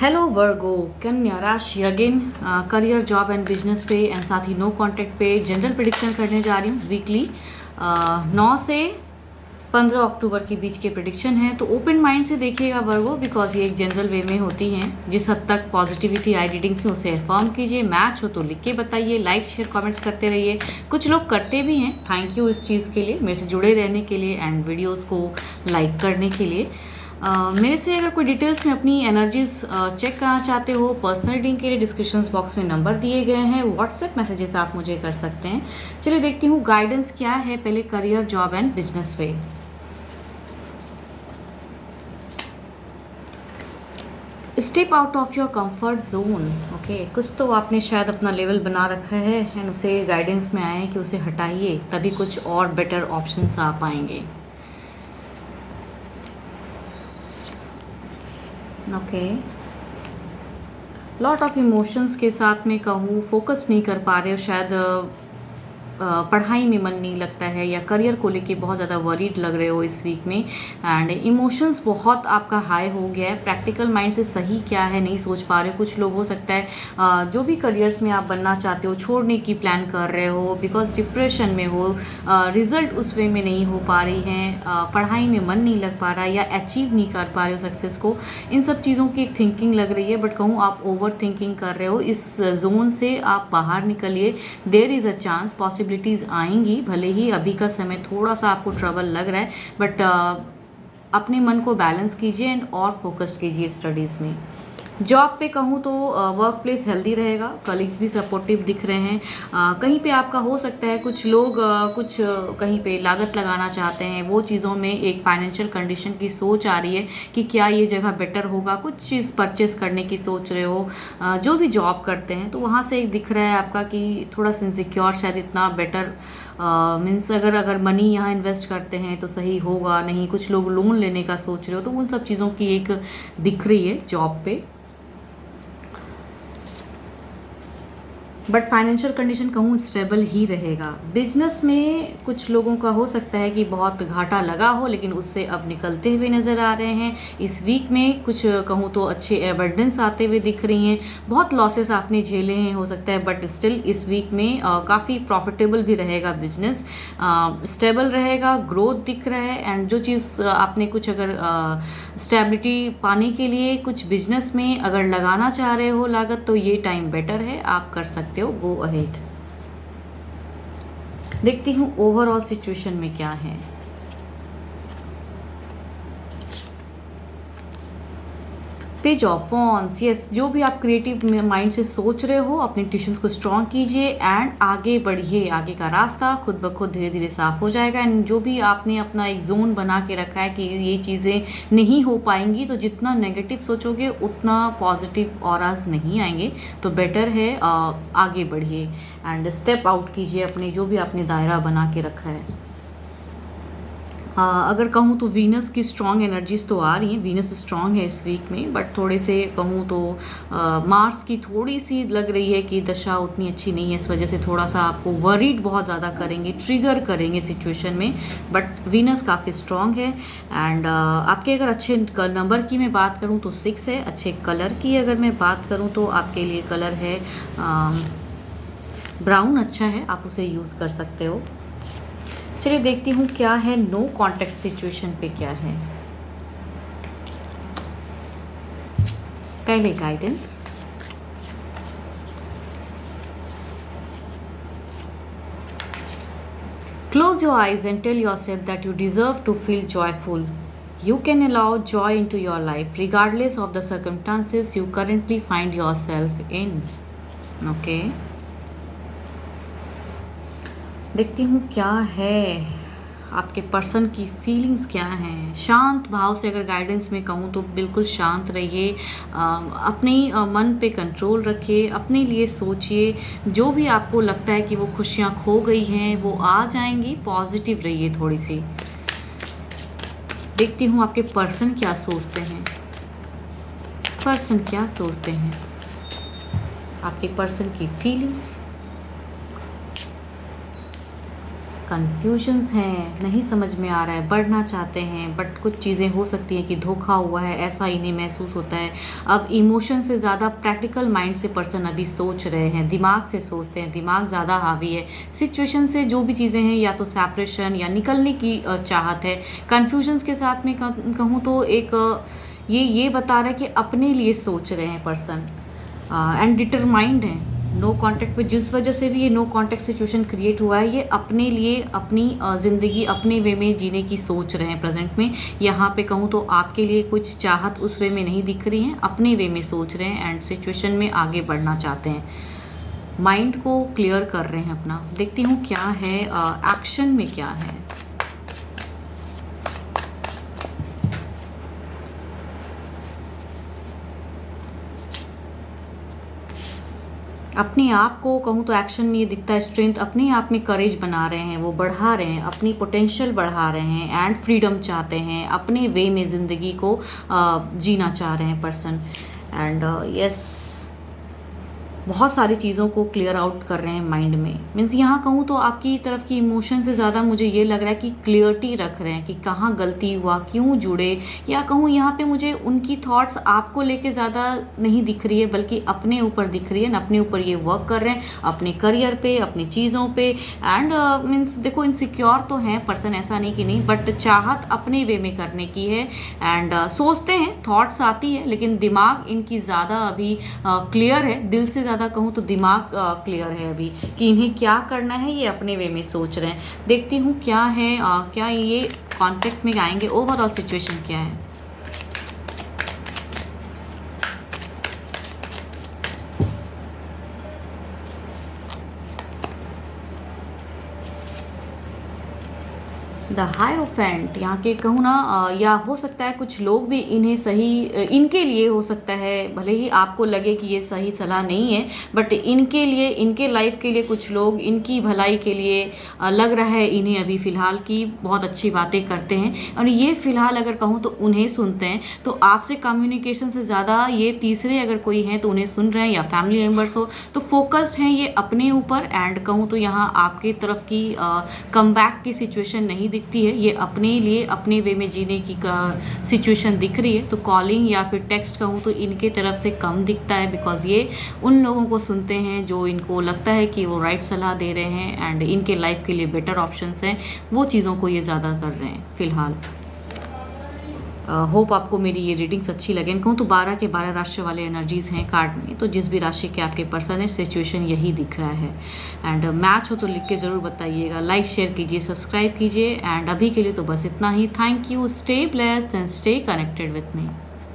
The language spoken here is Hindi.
हेलो वर्गो, कन्या राशि again career, job and business पे एंड साथ ही नो कॉन्टैक्ट पे जनरल प्रिडिक्शन करने जा रही हूँ वीकली 9 से 15 अक्टूबर के बीच के प्रिडिक्शन है। तो ओपन माइंड से देखिएगा वर्गो, बिकॉज ये एक जनरल वे में होती हैं। जिस हद तक पॉजिटिविटी आई रीडिंग से उसे अफर्म कीजिए। मैच हो तो लिख के बताइए, लाइक शेयर कमेंट्स करते रहिए। कुछ लोग करते भी हैं, थैंक यू इस चीज़ के लिए, मेरे से जुड़े रहने के लिए एंड वीडियोज़ को लाइक करने के लिए। मेरे से अगर कोई डिटेल्स में अपनी एनर्जीज चेक करना चाहते हो, पर्सनल रीडिंग के लिए डिस्क्रिप्शन बॉक्स में नंबर दिए गए हैं, व्हाट्सएप मैसेजेस आप मुझे कर सकते हैं। चलिए देखती हूँ गाइडेंस क्या है, पहले करियर, जॉब एंड बिजनेस पे। Step out of your comfort zone. Okay, कुछ तो आपने शायद अपना लेवल बना रखा है एंड उसे गाइडेंस में आए हैं कि उसे हटाइए, तभी कुछ और बेटर ऑप्शंस आ पाएंगे। ओके, लॉट ऑफ इमोशंस के साथ में कहूँ, फोकस नहीं कर पा रहे हो शायद, पढ़ाई में मन नहीं लगता है या करियर को लेके बहुत ज़्यादा वरीड लग रहे हो इस वीक में। एंड इमोशंस बहुत आपका हाई हो गया है। प्रैक्टिकल माइंड से सही क्या है नहीं सोच पा रहे हो। कुछ लोग हो सकता है जो भी करियर्स में आप बनना चाहते हो छोड़ने की प्लान कर रहे हो, बिकॉज डिप्रेशन में हो, रिजल्ट उस वे में नहीं हो पा रही हैं, पढ़ाई में मन नहीं लग पा रहा है या अचीव नहीं कर पा रहे हो सक्सेस को। इन सब चीज़ों की एक थिंकिंग लग रही है, बट कहूँ आप ओवर थिंकिंग कर रहे हो। इस जोन से आप बाहर निकलिए, there is a chance, possibilities आएंगी। भले ही अभी का समय थोड़ा सा आपको ट्रबल लग रहा है, बट अपने मन को बैलेंस कीजिए एंड और फोकस्ड कीजिए स्टडीज़ में। जॉब पे कहूँ तो वर्क प्लेस हेल्दी रहेगा, कलीग्स भी सपोर्टिव दिख रहे हैं। कहीं पे आपका हो सकता है कुछ लोग कुछ कहीं पे लागत लगाना चाहते हैं, वो चीज़ों में एक फाइनेंशियल कंडीशन की सोच आ रही है कि क्या ये जगह बेटर होगा, कुछ चीज़ परचेस करने की सोच रहे हो। जो भी जॉब करते हैं तो वहाँ से एक दिख रहा है आपका कि थोड़ा सा इनसिक्योर, शायद इतना बेटर मीन्स अगर मनी यहाँ इन्वेस्ट करते हैं तो सही होगा नहीं। कुछ लोग लोन लेने का सोच रहे हो, तो उन सब चीज़ों की एक दिख रही है जॉब पे। बट फाइनेंशियल कंडीशन कहूँ स्टेबल ही रहेगा। बिजनेस में कुछ लोगों का हो सकता है कि बहुत घाटा लगा हो, लेकिन उससे अब निकलते हुए नज़र आ रहे हैं। इस वीक में कुछ कहूँ तो अच्छे एबंडेंस आते हुए दिख रही हैं। बहुत लॉसेस आपने झेले हैं हो सकता है, बट स्टिल इस वीक में काफ़ी प्रॉफिटेबल भी रहेगा बिजनेस, स्टेबल रहेगा, ग्रोथ दिख रहा है। एंड जो चीज़ आपने कुछ अगर स्टेबिलिटी पाने के लिए कुछ बिजनेस में अगर लगाना चाह रहे हो लागत, तो ये टाइम बेटर है, आप कर सकते हो। Go ahead. देखती हूँ ओवरऑल सिचुएशन में क्या है। पेज ऑफ वॉन्ड्स, यस, जो भी आप क्रिएटिव माइंड से सोच रहे हो, अपने ट्यूशंस को स्ट्रॉन्ग कीजिए एंड आगे बढ़िए। आगे का रास्ता खुद ब खुद धीरे धीरे साफ हो जाएगा। एंड जो भी आपने अपना एक जोन बना के रखा है कि ये चीज़ें नहीं हो पाएंगी, तो जितना नेगेटिव सोचोगे उतना पॉजिटिव ऑराज नहीं आएंगे। तो बेटर है आगे बढ़िए एंड स्टेप आउट कीजिए अपने जो भी आपने दायरा बना के रखा है। अगर कहूँ तो वीनस की स्ट्रॉन्ग एनर्जीज तो आ रही हैं, वीनस स्ट्रॉन्ग है इस वीक में, बट थोड़े से कहूँ तो मार्स की थोड़ी सी लग रही है कि दशा उतनी अच्छी नहीं है। इस वजह से थोड़ा सा आपको वरीड बहुत ज़्यादा करेंगे, ट्रिगर करेंगे सिचुएशन में, बट वीनस काफ़ी स्ट्रॉन्ग है। एंड आपके अगर अच्छे नंबर की मैं बात करूँ तो 6 है। अच्छे कलर की अगर मैं बात करूँ तो आपके लिए कलर है ब्राउन, अच्छा है, आप उसे यूज़ कर सकते हो। चलिए देखती हूँ क्या है नो कॉन्टैक्ट सिचुएशन पे क्या है। पहले guidance, close your eyes and tell yourself that you deserve to feel joyful. You can allow joy into your life regardless of the circumstances you currently find yourself in. Okay. देखती हूँ क्या है, आपके पर्सन की फीलिंग्स क्या हैं। शांत भाव से अगर गाइडेंस में कहूँ तो बिल्कुल शांत रहिए, अपनी मन पे कंट्रोल रखिए, अपने लिए सोचिए। जो भी आपको लगता है कि वो खुशियाँ खो गई हैं वो आ जाएंगी, पॉजिटिव रहिए थोड़ी सी। देखती हूँ आपके पर्सन क्या सोचते हैं, पर्सन क्या सोचते हैं, आपके पर्सन की फीलिंग्स। कन्फ्यूजन्स हैं, नहीं समझ में आ रहा है, बढ़ना चाहते हैं बट कुछ चीज़ें हो सकती हैं कि धोखा हुआ है, ऐसा इन्हें महसूस होता है। अब इमोशन से ज़्यादा प्रैक्टिकल माइंड से पर्सन अभी सोच रहे हैं, दिमाग से सोचते हैं, दिमाग ज़्यादा हावी है सिचुएशन से। जो भी चीज़ें हैं या तो सेपरेशन या निकलने की चाहत है। कन्फ्यूजन्स के साथ में कहूँ तो एक ये बता रहा है कि अपने लिए सोच रहे हैं पर्सन एंड डिटरमाइंड हैं। नो कांटेक्ट पे जिस वजह से भी ये नो कांटेक्ट सिचुएशन क्रिएट हुआ है, ये अपने लिए अपनी ज़िंदगी अपने वे में जीने की सोच रहे हैं प्रेजेंट में। यहाँ पे कहूँ तो आपके लिए कुछ चाहत उस वे में नहीं दिख रही है, अपने वे में सोच रहे हैं एंड सिचुएशन में आगे बढ़ना चाहते हैं। माइंड को क्लियर कर रहे हैं अपना। देखती हूँ क्या है एक्शन में क्या है। अपने आप को कहूँ तो एक्शन में ये दिखता है स्ट्रेंथ, अपने आप में करेज बना रहे हैं, वो बढ़ा रहे हैं, अपनी पोटेंशियल बढ़ा रहे हैं एंड फ्रीडम चाहते हैं, अपने वे में ज़िंदगी को जीना चाह रहे हैं पर्सन। एंड यस, बहुत सारी चीज़ों को क्लियर आउट कर रहे हैं माइंड में। मीन्स यहाँ कहूँ तो आपकी तरफ की इमोशन से ज़्यादा मुझे ये लग रहा है कि क्लियरिटी रख रहे हैं कि कहाँ गलती हुआ, क्यों जुड़े, या कहूँ यहाँ पे मुझे उनकी थॉट्स आपको लेके ज़्यादा नहीं दिख रही है बल्कि अपने ऊपर दिख रही है। अपने ऊपर ये वर्क कर रहे हैं, अपने करियर पे, अपनी चीज़ों पे। एंड मीन्स देखो इनसिक्योर तो हैं पर्सन, ऐसा नहीं कि नहीं, बट चाहत अपने वे में करने की है। एंड सोचते हैं, थॉट्स आती है, लेकिन दिमाग इनकी ज़्यादा अभी क्लियर है। दिल से ज़्यादा कहूँ तो दिमाग क्लियर है अभी कि इन्हें क्या करना है, ये अपने वे में सोच रहे हैं। देखती हूँ क्या है, क्या ये कॉन्टेक्ट में आएंगे, ओवरऑल सिचुएशन क्या है। द हायरोफेंट यहाँ के कहूँ ना या हो सकता है कुछ लोग भी इन्हें सही, इनके लिए हो सकता है, भले ही आपको लगे कि ये सही सलाह नहीं है, बट इनके लिए, इनके लाइफ के लिए कुछ लोग इनकी भलाई के लिए लग रहा है इन्हें अभी फ़िलहाल की बहुत अच्छी बातें करते हैं। और ये फ़िलहाल अगर कहूँ तो उन्हें सुनते हैं, तो आपसे कम्युनिकेशन से ज़्यादा ये तीसरे अगर कोई हैं तो उन्हें सुन रहे हैं, या फैमिली मेम्बर्स हो तो फोकस्ड हैं ये अपने ऊपर। एंड कहूँ तो यहाँ आपके तरफ की कमबैक की सिचुएशन नहीं दिखती है, ये अपने लिए अपने वे में जीने की सिचुएशन दिख रही है। तो कॉलिंग या फिर टेक्स्ट कहूँ तो इनके तरफ से कम दिखता है, बिकॉज ये उन लोगों को सुनते हैं जो इनको लगता है कि वो राइट सलाह दे रहे हैं एंड इनके लाइफ के लिए बेटर ऑप्शंस हैं, वो चीज़ों को ये ज़्यादा कर रहे हैं फ़िलहाल। होप आपको मेरी ये रीडिंग्स अच्छी लगे। कहूँ तो 12 के 12 राशि वाले एनर्जीज़ हैं कार्ड में, तो जिस भी राशि के आपके पर्सन है सिचुएशन यही दिख रहा है। एंड मैच हो तो लिख के ज़रूर बताइएगा, लाइक शेयर कीजिए, सब्सक्राइब कीजिए। एंड अभी के लिए तो बस इतना ही। Thank you, stay blessed and stay connected with me.